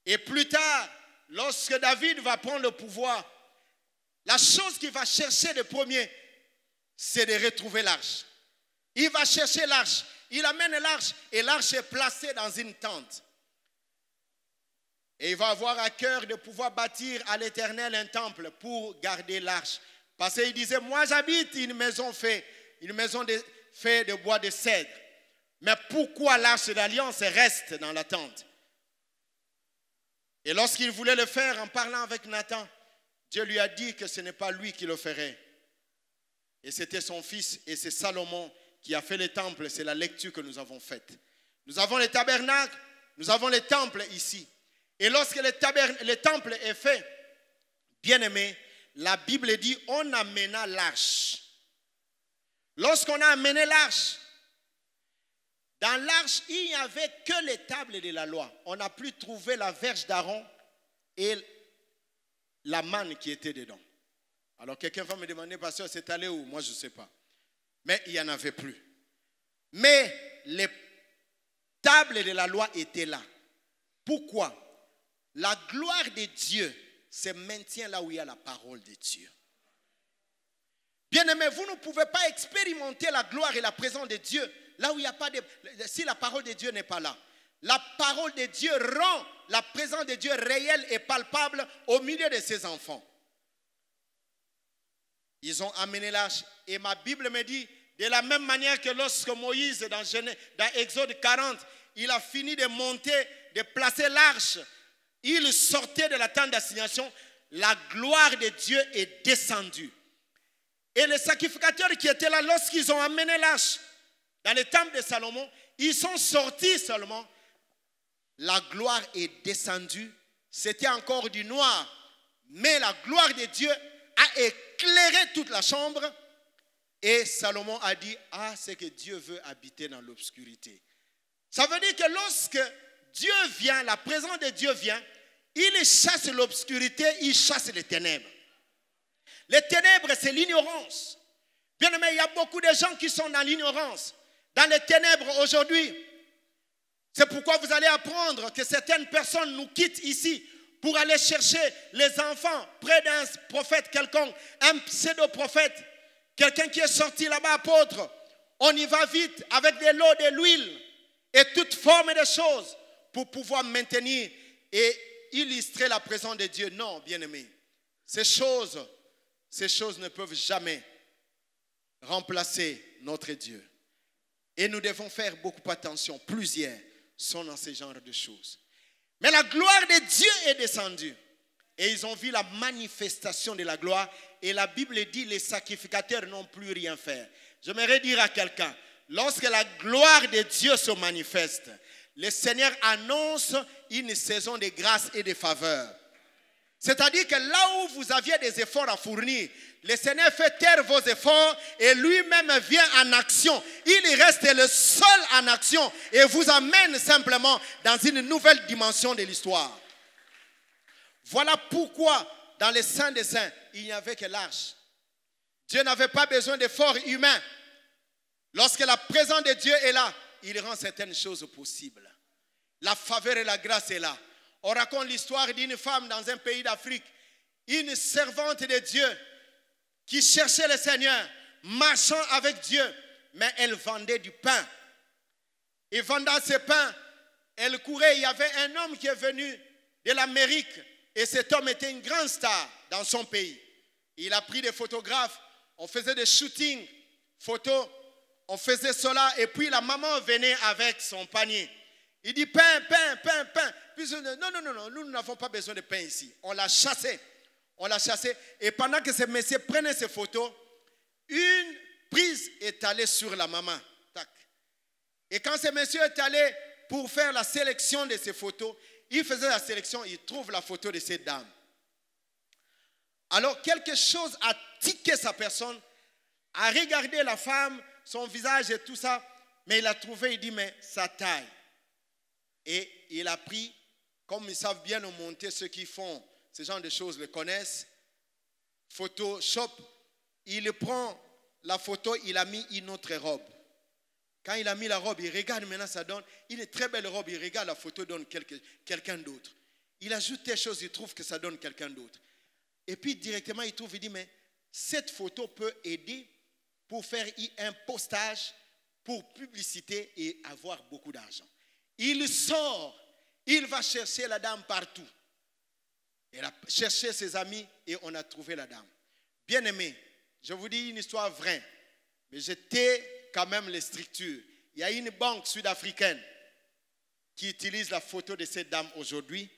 Et plus tard, lorsque David va prendre le pouvoir, la chose qu'il va chercher de premier, c'est de retrouver l'arche. Il va chercher l'arche. Il amène l'arche et l'arche est placée dans une tente. Et il va avoir à cœur de pouvoir bâtir à l'Éternel un temple pour garder l'arche. Parce qu'il disait, moi j'habite une maison faite de bois de cèdre. Mais pourquoi l'arche de l'alliance reste dans la tente? Et lorsqu'il voulait le faire en parlant avec Nathan, Dieu lui a dit que ce n'est pas lui qui le ferait. Et c'était son fils, et c'est Salomon qui a fait le temple. C'est la lecture que nous avons faite. Nous avons le tabernacle, nous avons le temple ici. Et lorsque le temple est fait, bien aimé, la Bible dit on amena l'arche. Lorsqu'on a amené l'arche, dans l'arche, il n'y avait que les tables de la loi. On n'a plus trouvé la verge d'Aaron et la manne qui était dedans. Alors quelqu'un va me demander, pasteur, c'est allé où? Moi, je ne sais pas. Mais il n'y en avait plus. Mais les tables de la loi étaient là. Pourquoi? La gloire de Dieu se maintient là où il y a la parole de Dieu. Bien-aimés, vous ne pouvez pas expérimenter la gloire et la présence de Dieu là où il n'y a pas de... Si la parole de Dieu n'est pas là. La parole de Dieu rend la présence de Dieu réelle et palpable au milieu de ses enfants. Ils ont amené l'arche. Et ma Bible me dit, de la même manière que lorsque Moïse, dans Exode 40, il a fini de monter, de placer l'arche, il sortait de la tente d'assignation, la gloire de Dieu est descendue. Et les sacrificateurs qui étaient là, lorsqu'ils ont amené l'arche dans le temple de Salomon, ils sont sortis seulement. La gloire est descendue. C'était encore du noir. Mais la gloire de Dieu a éclairé toute la chambre. Et Salomon a dit, ah, c'est que Dieu veut habiter dans l'obscurité. Ça veut dire que lorsque Dieu vient, la présence de Dieu vient, il chasse l'obscurité, il chasse les ténèbres. Les ténèbres, c'est l'ignorance. Bien aimé, il y a beaucoup de gens qui sont dans l'ignorance, dans les ténèbres aujourd'hui. C'est pourquoi vous allez apprendre que certaines personnes nous quittent ici pour aller chercher les enfants près d'un prophète quelconque, un pseudo-prophète, quelqu'un qui est sorti là-bas apôtre. On y va vite avec de l'eau, de l'huile et toute forme de choses pour pouvoir maintenir et illustrer la présence de Dieu. Non, bien-aimés, ces choses ne peuvent jamais remplacer notre Dieu. Et nous devons faire beaucoup attention. Plusieurs sont dans ce genre de choses. Mais la gloire de Dieu est descendue. Et ils ont vu la manifestation de la gloire. Et la Bible dit, les sacrificateurs n'ont plus rien fait. J'aimerais dire à quelqu'un, lorsque la gloire de Dieu se manifeste, le Seigneur annonce une saison de grâce et de faveur. C'est-à-dire que là où vous aviez des efforts à fournir, le Seigneur fait taire vos efforts et lui-même vient en action. Il reste le seul en action et vous amène simplement dans une nouvelle dimension de l'histoire. Voilà pourquoi dans les saints des saints, il n'y avait que l'arche. Dieu n'avait pas besoin d'efforts humains. Lorsque la présence de Dieu est là, il rend certaines choses possibles. La faveur et la grâce est là. On raconte l'histoire d'une femme dans un pays d'Afrique, une servante de Dieu qui cherchait le Seigneur, marchant avec Dieu, mais elle vendait du pain. Et vendant ce pain, elle courait. Il y avait un homme qui est venu de l'Amérique et cet homme était une grande star dans son pays. Il a pris des photographes, on faisait des shootings, photos, on faisait cela et puis la maman venait avec son panier. Il dit pain, pain, pain, pain. Puis non, nous n'avons pas besoin de pain ici. On l'a chassé. On l'a chassé. Et pendant que ce monsieur prenait ses photos, une prise est allée sur la maman. Tac. Et quand ce monsieur est allé pour faire la sélection de ses photos, il faisait la sélection, il trouve la photo de cette dame. Alors quelque chose a tiqué sa personne, a regardé la femme, son visage et tout ça, mais il a trouvé, il dit, mais sa taille. Et il a pris, comme ils savent bien nous monter, ceux qui font ce genre de choses le connaissent, Photoshop, il prend la photo, il a mis une autre robe. Quand il a mis la robe, il regarde maintenant, ça donne une très belle robe, il regarde la photo, donne quelqu'un d'autre. Il ajoute des choses, il trouve que ça donne quelqu'un d'autre. Et puis directement, il trouve, il dit, mais cette photo peut aider pour faire un postage, pour publicité et avoir beaucoup d'argent. Il sort, il va chercher la dame partout. Il a cherché ses amis et on a trouvé la dame. Bien aimé, je vous dis une histoire vraie, mais j'étais quand même les structures. Il y a une banque sud-africaine qui utilise la photo de cette dame aujourd'hui.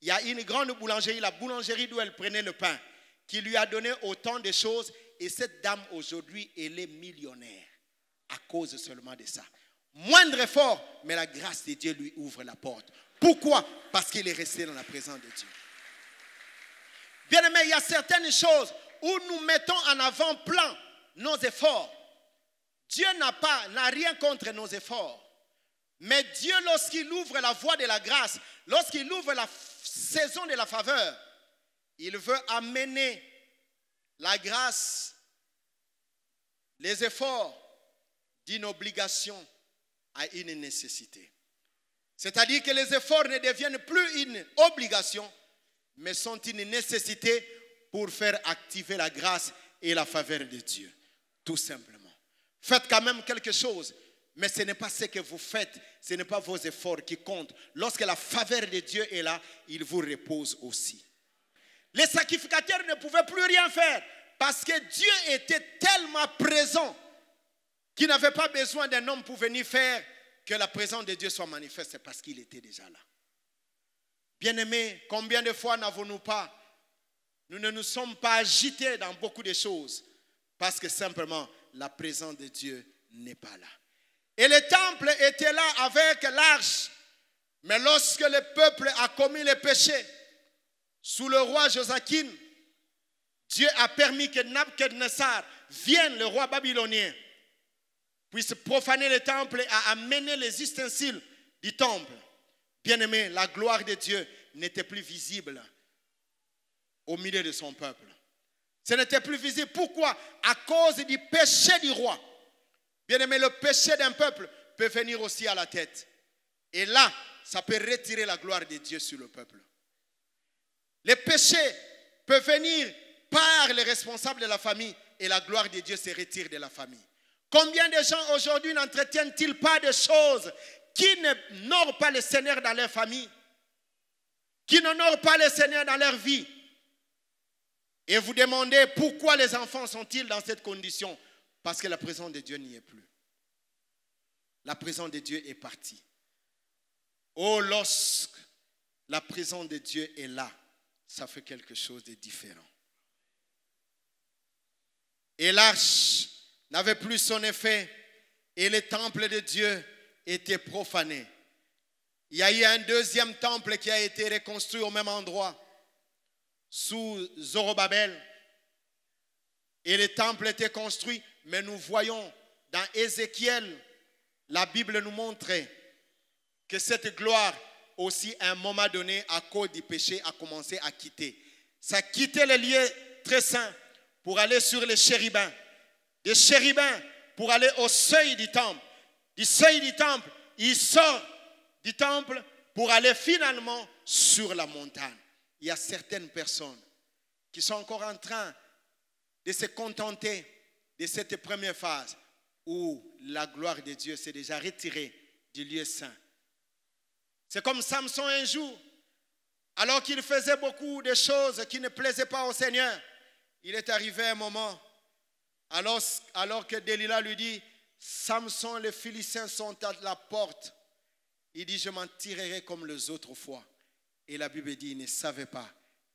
Il y a une grande boulangerie, la boulangerie d'où elle prenait le pain, qui lui a donné autant de choses. Et cette dame aujourd'hui, elle est millionnaire à cause seulement de ça. Moindre effort, mais la grâce de Dieu lui ouvre la porte. Pourquoi? Parce qu'il est resté dans la présence de Dieu. Bien aimé, il y a certaines choses où nous mettons en avant-plan nos efforts. Dieu n'a rien contre nos efforts. Mais Dieu, lorsqu'il ouvre la voie de la grâce, lorsqu'il ouvre la saison de la faveur, il veut amener la grâce, les efforts d'une obligation à une nécessité. C'est-à-dire que les efforts ne deviennent plus une obligation, mais sont une nécessité pour faire activer la grâce et la faveur de Dieu. Tout simplement. Faites quand même quelque chose. Mais ce n'est pas ce que vous faites. Ce n'est pas vos efforts qui comptent. Lorsque la faveur de Dieu est là, il vous repose aussi. Les sacrificateurs ne pouvaient plus rien faire. Parce que Dieu était tellement présent qu'il n'avait pas besoin d'un homme pour venir faire que la présence de Dieu soit manifeste. C'est parce qu'il était déjà là. Bien-aimés, combien de fois n'avons-nous pas, nous ne nous sommes pas agités dans beaucoup de choses parce que simplement la présence de Dieu n'est pas là. Et le temple était là avec l'arche. Mais lorsque le peuple a commis le péché, sous le roi Joachim, Dieu a permis que Nabuchodonosor vienne, le roi babylonien, puisse profaner le temple et amener les ustensiles du temple. Bien-aimé, la gloire de Dieu n'était plus visible au milieu de son peuple. Ce n'était plus visible. Pourquoi? À cause du péché du roi. Bien-aimé, le péché d'un peuple peut venir aussi à la tête. Et là, ça peut retirer la gloire de Dieu sur le peuple. Le péché peut venir par les responsables de la famille et la gloire de Dieu se retire de la famille. Combien de gens aujourd'hui n'entretiennent-ils pas de choses qui n'honorent pas le Seigneur dans leur famille, qui n'honorent pas le Seigneur dans leur vie? Et vous demandez pourquoi les enfants sont-ils dans cette condition? Parce que la présence de Dieu n'y est plus. La présence de Dieu est partie. Oh, lorsque la présence de Dieu est là, ça fait quelque chose de différent. Et l'arche n'avait plus son effet et le temple de Dieu était profané. Il y a eu un deuxième temple qui a été reconstruit au même endroit, sous Zorobabel. Et le temple était construit, mais nous voyons dans Ézéchiel, la Bible nous montre que cette gloire aussi à un moment donné, à cause du péché, a commencé à quitter. Ça quittait les lieux très saints pour aller sur les chérubins. Des chérubins pour aller au seuil du temple. Du seuil du temple, il sort du temple pour aller finalement sur la montagne. Il y a certaines personnes qui sont encore en train de se contenter de cette première phase où la gloire de Dieu s'est déjà retirée du lieu saint. C'est comme Samson un jour, alors qu'il faisait beaucoup de choses qui ne plaisaient pas au Seigneur. Il est arrivé un moment, alors que Delilah lui dit, Samson, les Philistins sont à la porte. Il dit, je m'en tirerai comme les autres fois. Et la Bible dit, il ne savait pas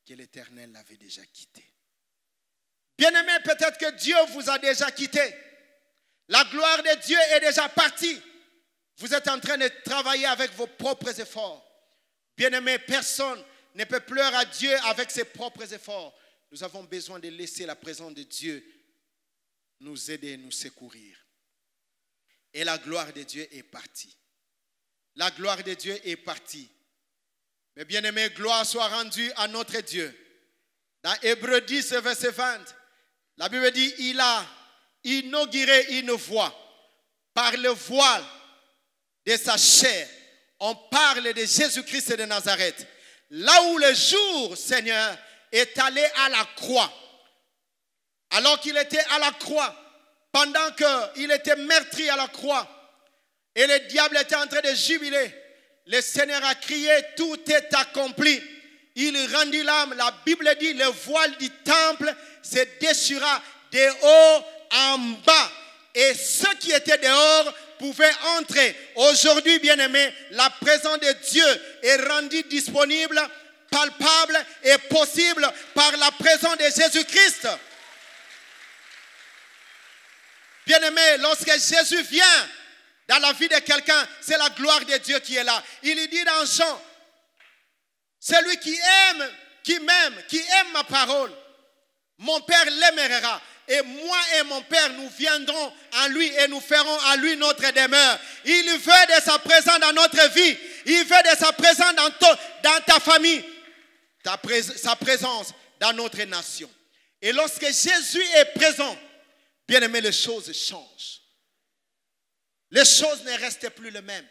que l'Éternel l'avait déjà quitté. Bien-aimé, peut-être que Dieu vous a déjà quitté. La gloire de Dieu est déjà partie. Vous êtes en train de travailler avec vos propres efforts. Bien-aimé, personne ne peut pleurer à Dieu avec ses propres efforts. Nous avons besoin de laisser la présence de Dieu nous aider, nous secourir. Et la gloire de Dieu est partie. La gloire de Dieu est partie. Mais bien-aimé, gloire soit rendue à notre Dieu. Dans Hébreux 10, verset 20, la Bible dit, il a inauguré une voie par le voile de sa chair. On parle de Jésus-Christ de Nazareth. Là où le jour, Seigneur, est allé à la croix. Alors qu'il était à la croix, pendant qu'il était meurtri à la croix, et le diable était en train de jubiler, le Seigneur a crié, tout est accompli. Il rendit l'âme. La Bible dit, le voile du temple se déchira de haut en bas. Et ceux qui étaient dehors pouvaient entrer. Aujourd'hui, bien-aimés, la présence de Dieu est rendue disponible, palpable et possible par la présence de Jésus-Christ. Bien-aimés, lorsque Jésus vient dans la vie de quelqu'un, c'est la gloire de Dieu qui est là. Il dit dans Jean, celui qui aime, qui m'aime, qui aime ma parole, mon Père l'aimera. Et moi et mon Père, nous viendrons en lui et nous ferons à lui notre demeure. Il veut de sa présence dans notre vie. Il veut de sa présence dans ta famille. Sa présence dans notre nation. Et lorsque Jésus est présent, bien aimé, les choses changent. Les choses ne restent plus les mêmes.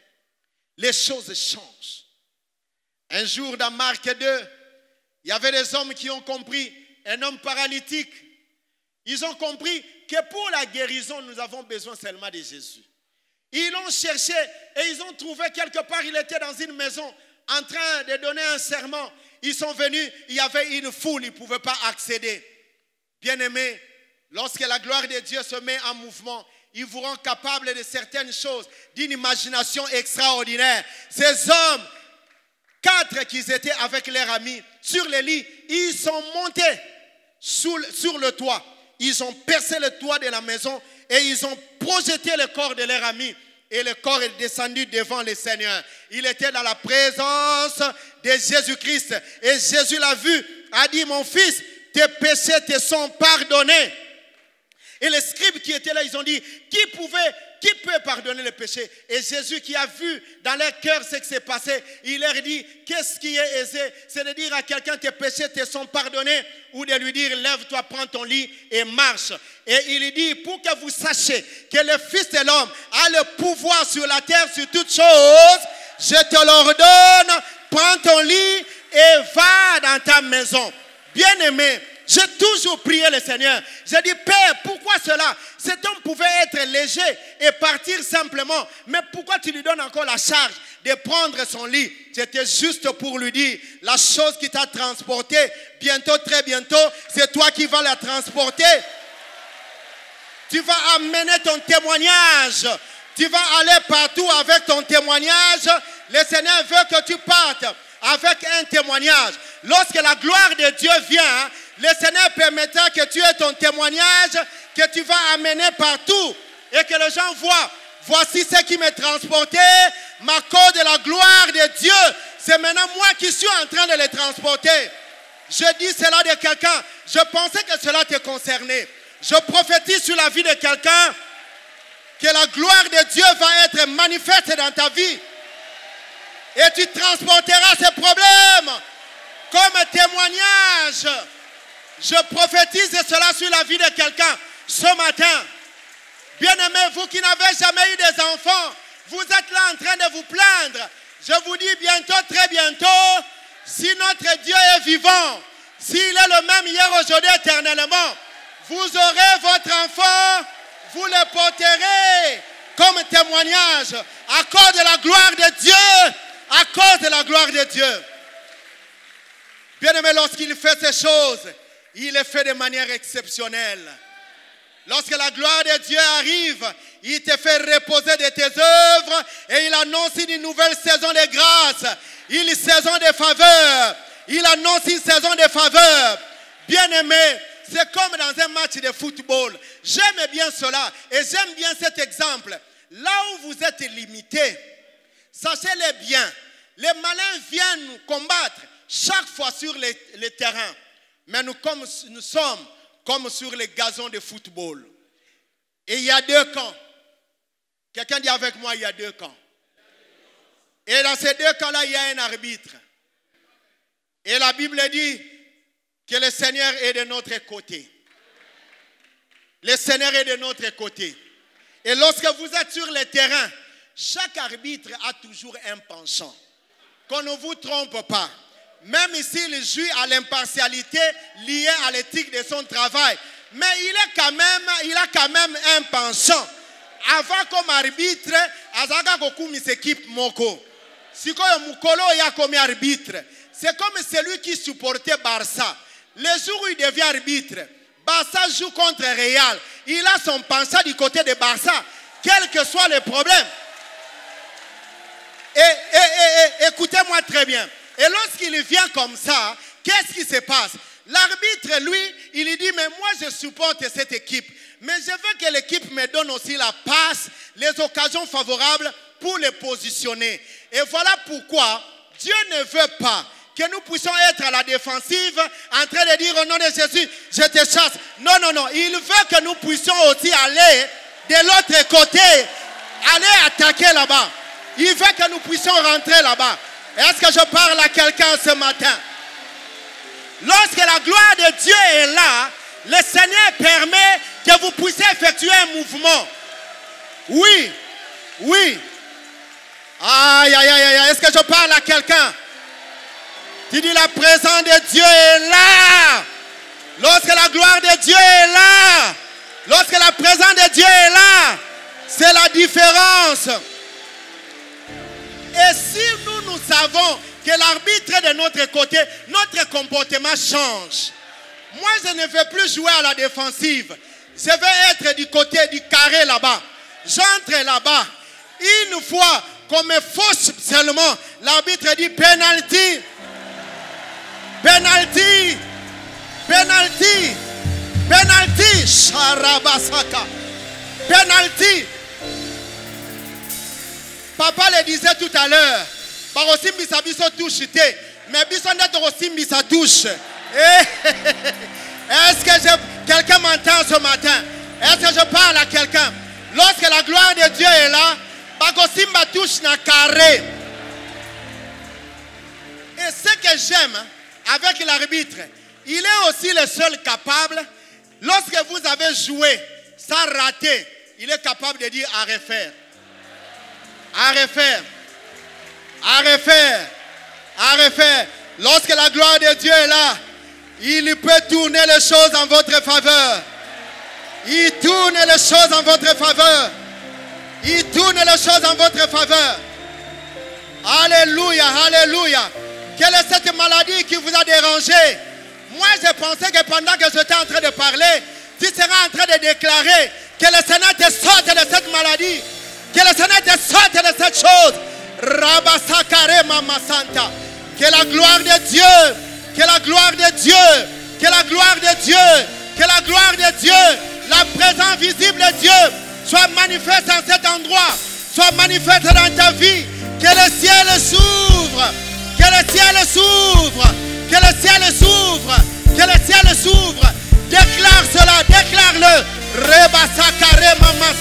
Les choses changent. Un jour dans Marc 2, il y avait des hommes qui ont compris, un homme paralytique. Ils ont compris que pour la guérison, nous avons besoin seulement de Jésus. Ils l'ont cherché et ils ont trouvé quelque part, il était dans une maison en train de donner un serment. Ils sont venus, il y avait une foule, ils ne pouvaient pas accéder. Bien-aimés, lorsque la gloire de Dieu se met en mouvement, ils vous rendent capables de certaines choses, d'une imagination extraordinaire. Ces hommes, 4 qui étaient avec leurs amis, sur les lits, ils sont montés sur le toit. Ils ont percé le toit de la maison et ils ont projeté le corps de leur ami. Et le corps est descendu devant le Seigneur. Il était dans la présence de Jésus-Christ. Et Jésus l'a vu, a dit, mon fils, tes péchés te sont pardonnés. Et les scribes qui étaient là, ils ont dit, qui peut pardonner le péché? Et Jésus qui a vu dans leur cœur ce qui s'est passé, il leur dit, qu'est-ce qui est aisé? C'est de dire à quelqu'un, tes péchés te sont pardonnés, ou de lui dire, lève-toi, prends ton lit et marche. Et il dit, pour que vous sachiez que le Fils de l'homme a le pouvoir sur la terre, sur toutes choses, je te l'ordonne, prends ton lit et va dans ta maison. Bien-aimé, j'ai toujours prié le Seigneur. J'ai dit, Père, pourquoi cela? Cet homme pouvait être léger et partir simplement. Mais pourquoi tu lui donnes encore la charge de prendre son lit? C'était juste pour lui dire, la chose qui t'a transporté, bientôt, très bientôt, c'est toi qui vas la transporter. Tu vas amener ton témoignage. Tu vas aller partout avec ton témoignage. Le Seigneur veut que tu partes avec un témoignage. Lorsque la gloire de Dieu vient, le Seigneur permettra que tu aies ton témoignage, que tu vas amener partout et que les gens voient. Voici ce qui m'a transporté, ma cause de la gloire de Dieu. C'est maintenant moi qui suis en train de les transporter. Je dis cela de quelqu'un. Je pensais que cela te concernait. Je prophétise sur la vie de quelqu'un que la gloire de Dieu va être manifeste dans ta vie. Et tu transporteras ces problèmes comme témoignage. Je prophétise cela sur la vie de quelqu'un ce matin. Bien-aimés, vous qui n'avez jamais eu des enfants, vous êtes là en train de vous plaindre. Je vous dis bientôt, très bientôt, si notre Dieu est vivant, s'il est le même hier, aujourd'hui, éternellement, vous aurez votre enfant, vous le porterez comme témoignage à cause de la gloire de Dieu, à cause de la gloire de Dieu. Bien-aimé, lorsqu'il fait ces choses, il les fait de manière exceptionnelle. Lorsque la gloire de Dieu arrive, il te fait reposer de tes œuvres et il annonce une nouvelle saison de grâce, une saison de faveur. Il annonce une saison de faveur. Bien-aimé, c'est comme dans un match de football. J'aime bien cela et j'aime bien cet exemple. Là où vous êtes limité, sachez-le bien, les malins viennent nous combattre chaque fois sur le terrain. Mais nous sommes comme sur les gazons de football. Et il y a 2 camps. Quelqu'un dit avec moi, il y a 2 camps. Et dans ces 2 camps-là, il y a un arbitre. Et la Bible dit que le Seigneur est de notre côté. Le Seigneur est de notre côté. Et lorsque vous êtes sur le terrain, chaque arbitre a toujours un penchant. Qu'on ne vous trompe pas. Même s'il joue à l'impartialité liée à l'éthique de son travail. Mais il a quand même un penchant. Avant comme arbitre, Azaga Kokumi s'équipe Moko. Si comme Mukolo il y a comme arbitre. C'est comme celui qui supportait Barça. Le jour où il devient arbitre, Barça joue contre Real. Il a son penchant du côté de Barça. Quel que soit le problème. Et écoutez-moi très bien. Et lorsqu'il vient comme ça, qu'est-ce qui se passe? L'arbitre, lui, il dit, mais moi je supporte cette équipe. Mais je veux que l'équipe me donne aussi la passe, les occasions favorables pour les positionner. Et voilà pourquoi Dieu ne veut pas que nous puissions être à la défensive en train de dire au nom de Jésus, je te chasse. Non, non, non. Il veut que nous puissions aussi aller de l'autre côté, aller attaquer là-bas. Il veut que nous puissions rentrer là-bas. Est-ce que je parle à quelqu'un ce matin? Lorsque la gloire de Dieu est là, le Seigneur permet que vous puissiez effectuer un mouvement. Oui, oui. Aïe, aïe, aïe, aïe. Est-ce que je parle à quelqu'un? Tu dis la présence de Dieu est là. Lorsque la gloire de Dieu est là, lorsque la présence de Dieu est là, c'est la différence. Et si nous savons que l'arbitre est de notre côté, notre comportement change. Moi, je ne veux plus jouer à la défensive. Je vais être du côté du carré là-bas. J'entre là-bas. Une fois qu'on me fauche seulement, l'arbitre dit penalty. Penalty. Penalty. Penalty. Sharabasaka. Penalty. Papa le disait tout à l'heure. Par aussi bisabiso touche. Mais bison d'être aussi bisa touche. Est-ce que quelqu'un m'entend ce matin? Est-ce que je parle à quelqu'un? Lorsque la gloire de Dieu est là, Bagosimba touche na carré. Et ce que j'aime avec l'arbitre, il est aussi le seul capable. Lorsque vous avez joué sans rater, il est capable de dire à refaire. À refaire. À refaire. À refaire. Lorsque la gloire de Dieu est là, il peut tourner les choses en votre faveur. Il tourne les choses en votre faveur. Il tourne les choses en votre faveur. Alléluia, alléluia. Quelle est cette maladie qui vous a dérangé? Moi, je pensais que pendant que j'étais en train de parler, tu seras en train de déclarer que le Seigneur te sorte de cette maladie. Que le Seigneur te sorte de cette chose. Rabasakare Mama Santa. Que la gloire de Dieu, que la gloire de Dieu, que la gloire de Dieu, que la gloire de Dieu, la présence visible de Dieu soit manifeste en cet endroit, soit manifeste dans ta vie. Que le ciel s'ouvre, que le ciel s'ouvre, que le ciel s'ouvre, que le ciel s'ouvre. Déclare cela, déclare-le. Rebasakare Mama